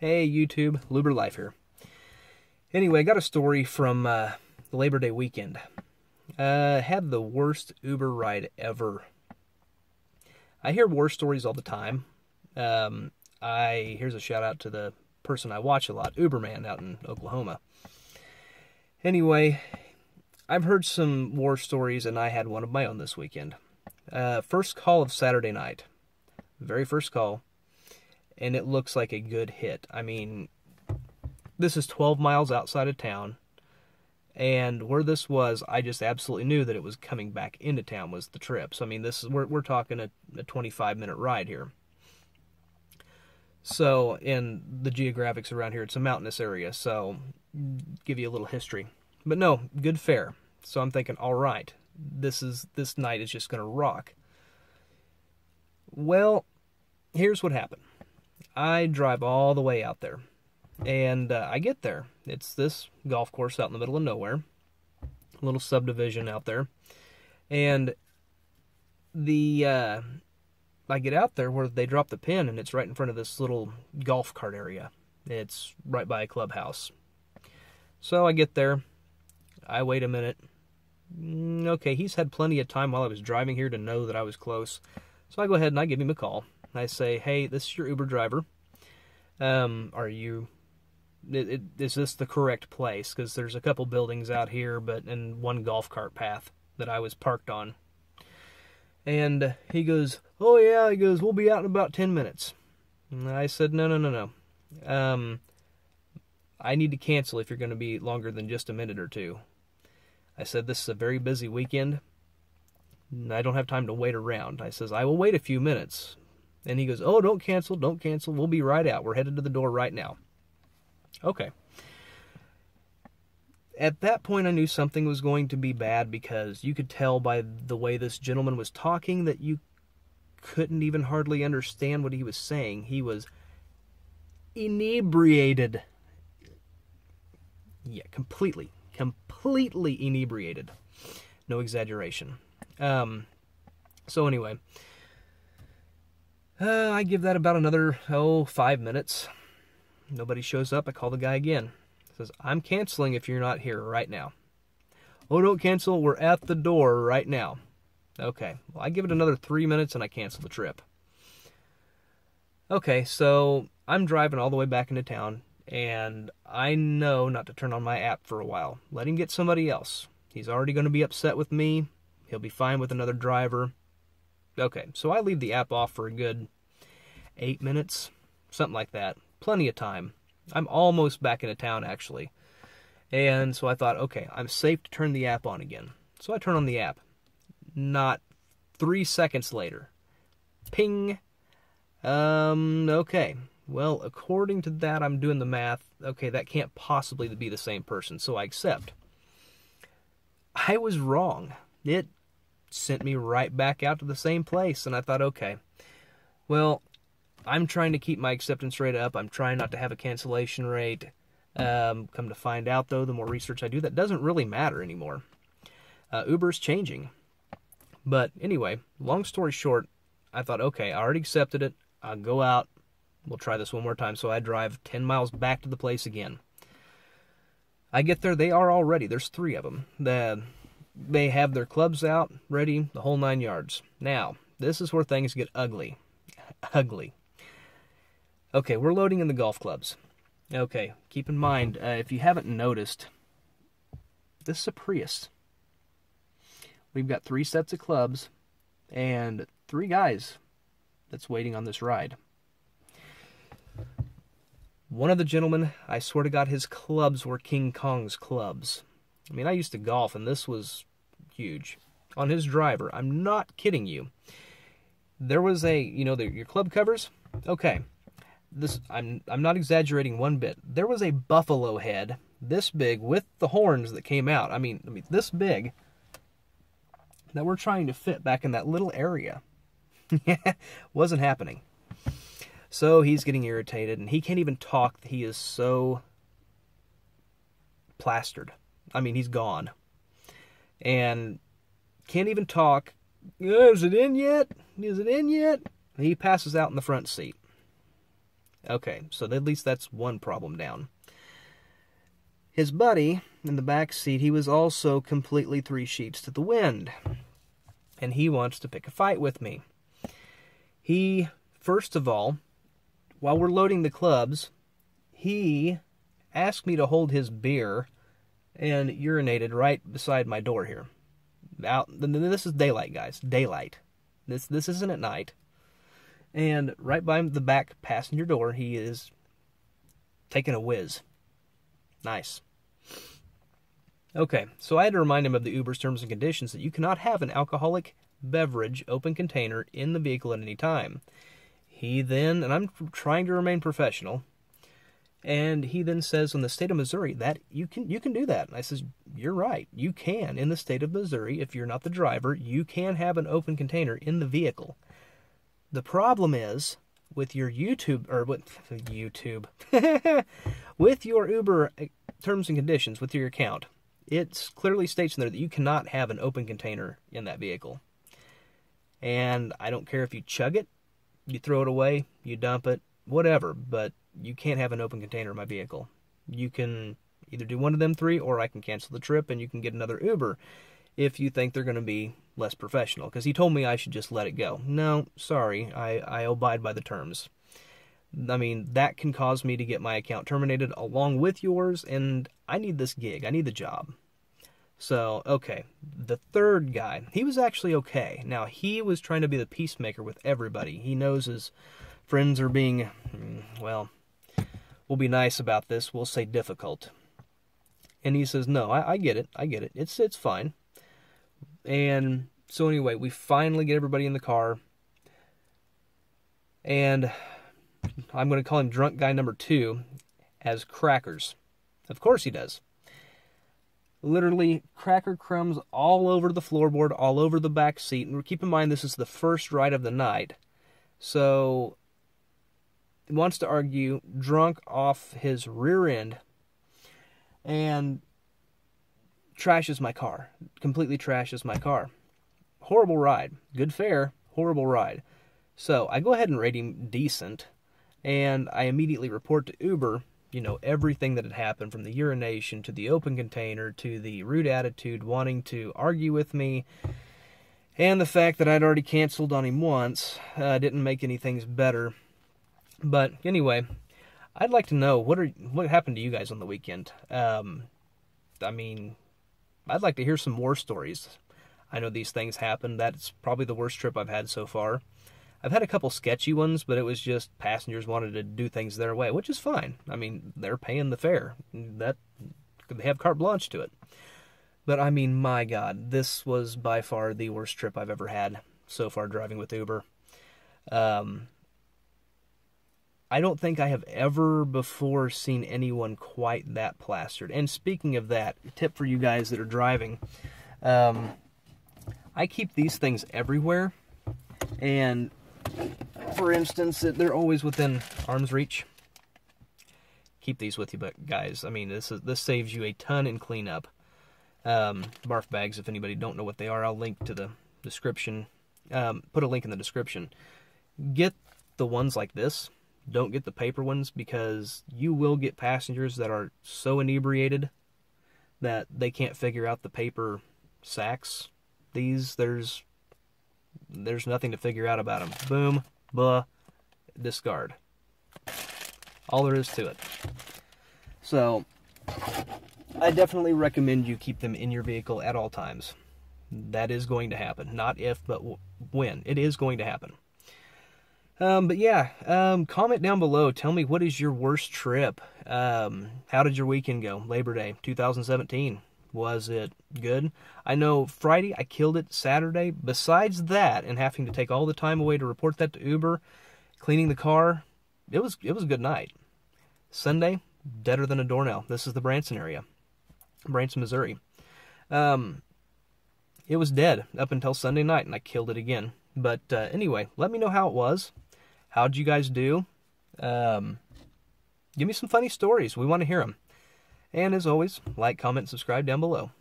Hey YouTube, Luber Life here. Anyway, I got a story from the Labor Day weekend. Had the worst Uber ride ever. I hear war stories all the time. Here's a shout out to the person I watch a lot, Uberman out in Oklahoma. Anyway, I've heard some war stories and I had one of my own this weekend. First call of Saturday night. Very first call. And it looks like a good hit. I mean, this is 12 miles outside of town. And where this was, I just absolutely knew that it was coming back into town was the trip. So, I mean, we're talking a 25-minute ride here. So, in the geographics around here, it's a mountainous area. So, give you a little history. But no, good fare. So I'm thinking, all right, this night is just going to rock. Well, here's what happened. I drive all the way out there, and I get there. It's this golf course out in the middle of nowhere, a little subdivision out there, and I get out there where they drop the pin, and it's right in front of this little golf cart area. It's right by a clubhouse. So I get there. I wait a minute. Okay, he's had plenty of time while I was driving here to know that I was close. So I go ahead and I give him a call. I say, hey, this is your Uber driver. Is this the correct place? Because there's a couple buildings out here, and one golf cart path that I was parked on. And he goes, oh yeah, he goes, we'll be out in about 10 minutes. And I said, no. I need to cancel if you're going to be longer than just a minute or two. I said, this is a very busy weekend. I don't have time to wait around. I says, I will wait a few minutes. And he goes, oh, don't cancel. We'll be right out. We're headed to the door right now. Okay. At that point, I knew something was going to be bad because you could tell by the way this gentleman was talking that you couldn't even hardly understand what he was saying. He was inebriated. Yeah, completely inebriated. No exaggeration. So anyway, I give that about another, 5 minutes. Nobody shows up. I call the guy again. He says, I'm canceling if you're not here right now. Oh, don't cancel. We're at the door right now. Okay. Well, I give it another 3 minutes and I cancel the trip. Okay, so I'm driving all the way back into town, and I know not to turn on my app for a while. Let him get somebody else. He's already going to be upset with me. He'll be fine with another driver. Okay, so I leave the app off for a good 8 minutes, something like that. Plenty of time. I'm almost back into town, actually. And so I thought, okay, I'm safe to turn the app on again. So I turn on the app. Not 3 seconds later. Ping. Okay. Well, according to that, I'm doing the math. Okay, that can't possibly be the same person, so I accept. I was wrong. It sent me right back out to the same place, and I thought, okay, well, I'm trying to keep my acceptance rate up. I'm trying not to have a cancellation rate. Come to find out, though, the more research I do, that doesn't really matter anymore. Uber's changing. But anyway, long story short, I thought, okay, I already accepted it. I'll go out. We'll try this one more time. So I drive 10 miles back to the place again. I get there. They are all ready. There's 3 of them. They have their clubs out, ready, the whole 9 yards. Now, this is where things get ugly. Ugly. Okay, we're loading in the golf clubs. Okay, keep in mind, if you haven't noticed, this is a Prius. We've got 3 sets of clubs and 3 guys that's waiting on this ride. One of the gentlemen, I swear to God, his clubs were King Kong's clubs. I mean, I used to golf, and this was huge. On his driver, I'm not kidding you. There was your club covers? Okay. I'm not exaggerating one bit. There was a buffalo head this big with the horns that came out. I mean this big that we're trying to fit back in that little area. Wasn't happening. So he's getting irritated, and he can't even talk. He is so plastered. I mean, he's gone. And can't even talk. Is it in yet? Is it in yet? He passes out in the front seat. Okay, so at least that's one problem down. His buddy in the back seat, he was also completely 3 sheets to the wind. And he wants to pick a fight with me. He, first of all, while we're loading the clubs, he asked me to hold his beer and urinated right beside my door here. This is daylight, guys. Daylight. This isn't at night. And right by the back passenger door, he is taking a whiz. Nice. Okay, so I had to remind him of the Uber's terms and conditions that you cannot have an alcoholic beverage open container in the vehicle at any time. He then, and I'm trying to remain professional, and he then says in the state of Missouri that you can do that. And I says, you're right. You can. In the state of Missouri, if you're not the driver, you can have an open container in the vehicle. The problem is with your with your Uber terms and conditions, with your account, it clearly states in there that you cannot have an open container in that vehicle. And I don't care if you chug it, you throw it away, you dump it, whatever, but you can't have an open container in my vehicle. You can either do one of them 3, or I can cancel the trip and you can get another Uber if you think they're going to be less professional. Because he told me I should just let it go. No, sorry, I abide by the terms. I mean, that can cause me to get my account terminated along with yours, and I need this gig. I need the job. So, okay, the third guy, he was actually okay. Now, he was trying to be the peacemaker with everybody. He knows his friends are being, well, we'll be nice about this. We'll say difficult. And he says, no, I get it. I get it. It's fine. And so anyway, we finally get everybody in the car. And I'm going to call him drunk guy number 2 as crackers. Of course he does. Literally cracker crumbs all over the floorboard, all over the back seat. And keep in mind, this is the first ride of the night. So he wants to argue, drunk off his rear end, and trashes my car. Completely trashes my car. Horrible ride. Good fare. Horrible ride. So I go ahead and rate him decent. And I immediately report to Uber, everything that had happened, from the urination to the open container to the rude attitude, wanting to argue with me, and the fact that I'd already canceled on him once didn't make any things better. But anyway, I'd like to know what happened to you guys on the weekend. I mean, I'd like to hear some more stories. I know these things happen. That's probably the worst trip I've had so far. I've had a couple sketchy ones, but it was just passengers wanted to do things their way, which is fine. I mean, they're paying the fare. They have carte blanche to it. But I mean, my God, this was by far the worst trip I've ever had so far driving with Uber. I don't think I have ever before seen anyone quite that plastered. And speaking of that, tip for you guys that are driving, I keep these things everywhere. And for instance, they're always within arm's reach. Keep these with you, but guys, I mean, this saves you a ton in cleanup. Barf bags, if anybody don't know what they are, I'll link to the description. Put a link in the description. Get the ones like this. Don't get the paper ones, because you will get passengers that are so inebriated that they can't figure out the paper sacks. There's nothing to figure out about them. Boom, buh, discard. All there is to it. So, I definitely recommend you keep them in your vehicle at all times. That is going to happen. Not if, but when. It is going to happen. But yeah, comment down below. Tell me, what is your worst trip? How did your weekend go? Labor Day 2017. Was it good? I know Friday I killed it. Saturday, besides that, and having to take all the time away to report that to Uber, cleaning the car, it was a good night. Sunday, deader than a doornail. This is the Branson area. Branson, Missouri. It was dead up until Sunday night, and I killed it again. But anyway, let me know how it was. How'd you guys do? Give me some funny stories. We want to hear them. And as always, like, comment, subscribe down below.